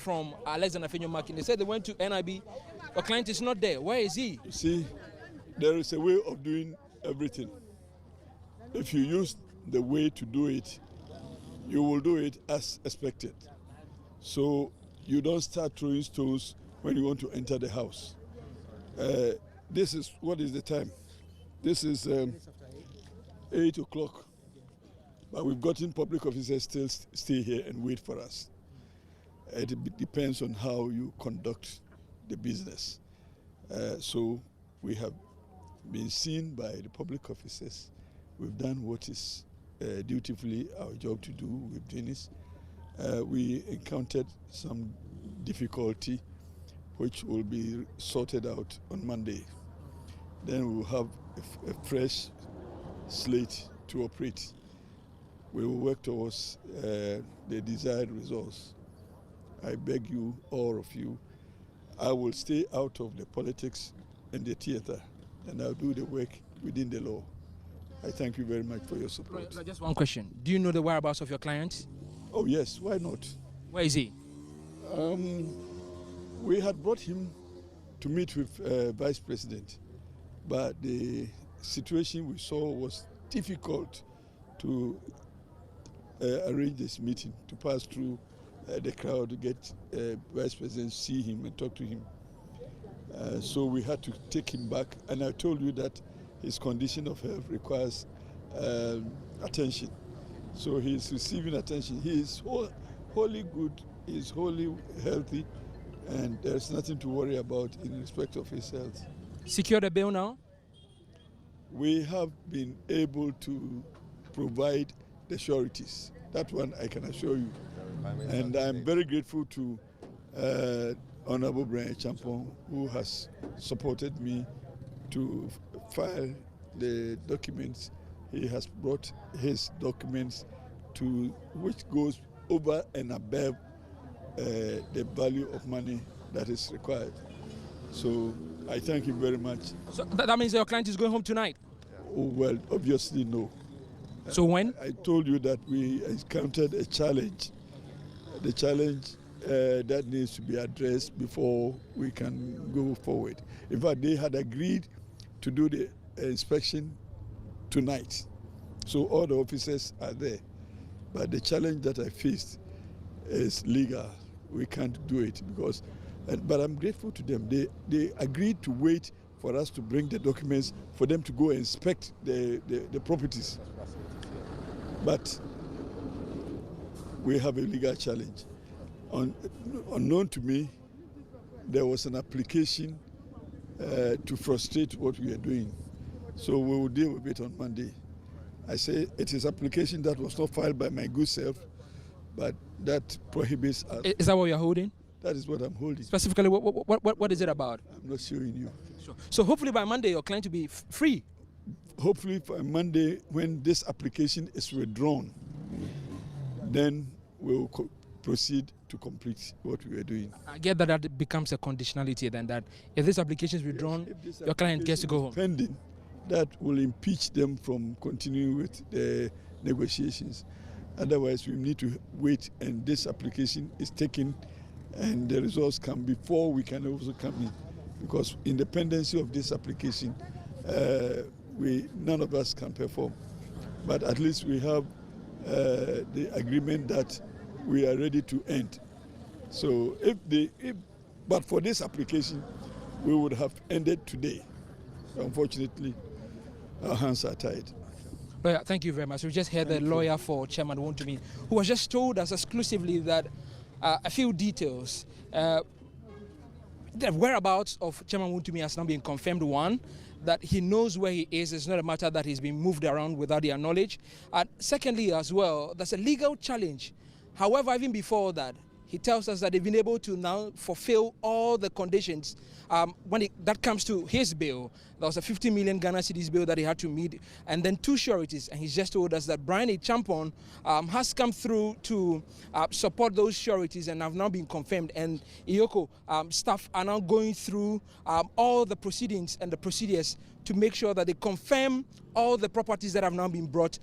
from Alexander Fenyo Markin. They said they went to NIB. Your client is not there. Where is he? You see, there is a way of doing everything. If you use the way to do it, you will do it as expected. So you don't start throwing stones when you want to enter the house. This is, what is the time? This is 8 o'clock. But we've gotten public officers still stay here and wait for us. It depends on how you conduct the business. So we have been seen by the public officers. We've done what is dutifully our job to do with Dennis. We encountered some difficulty which will be sorted out on Monday. Then we'll have a fresh slate to operate. We will work towards the desired results. I beg you, all of you, I will stay out of the politics and the theater, and I'll do the work within the law. I thank you very much for your support. Just one question. Do you know the whereabouts of your client? Oh, yes, why not? Where is he? We had brought him to meet with Vice President, but the situation we saw was difficult to arrange this meeting, to pass through the crowd to get Vice President, see him and talk to him. So we had to take him back, and I told you that his condition of health requires attention. So he is receiving attention. He is wholly good, he is wholly healthy, and there's nothing to worry about in respect of his health. Secure the bail now? We have been able to provide the sureties. That one I can assure you. And I'm very grateful to Honorable Brian Champon, who has supported me to file the documents. He has brought his documents to which goes over and above the value of money that is required. So I thank him very much. So that means your client is going home tonight? Oh, well, obviously no. So when? I told you that we encountered a challenge. The challenge that needs to be addressed before we can go forward. In fact, they had agreed to do the inspection tonight. So all the officers are there. But the challenge that I faced is legal. We can't do it because, but I'm grateful to them. They agreed to wait for us to bring the documents for them to go and inspect the properties. But we have a legal challenge. Unknown to me, there was an application to frustrate what we are doing. So we will deal with it on Monday. I say it is application that was not filed by my good self, but that prohibits us. Is that what you're holding? That is what I'm holding. Specifically, what is it about? I'm not showing you. Sure. So hopefully by Monday your client will be free. Hopefully by Monday, when this application is withdrawn, then we'll proceed to complete what we are doing. I get that becomes a conditionality then, that if this application is withdrawn, yes, your client gets to go home. Pending, that will impeach them from continuing with the negotiations. Otherwise, we need to wait and this application is taken and the results come before we can also come in. Because independency of this application, none of us can perform. But at least we have the agreement that we are ready to end. So but for this application, we would have ended today. Unfortunately, our hands are tied. Lawyer, thank you very much. We just heard the lawyer for Chairman Wontumi, who has just told us exclusively that a few details. The whereabouts of Chairman Wontumi has now been confirmed. One, that he knows where he is. It's not a matter that he's been moved around without their knowledge. And secondly, as well, there's a legal challenge. However, even before that, he tells us that they've been able to now fulfill all the conditions. When that comes to his bill, there was a 50 million Ghana cedis bill that he had to meet, and then two sureties. And he's just told us that Brian Champon has come through to support those sureties and have now been confirmed. And IOCO staff are now going through all the proceedings and the procedures to make sure that they confirm all the properties that have now been brought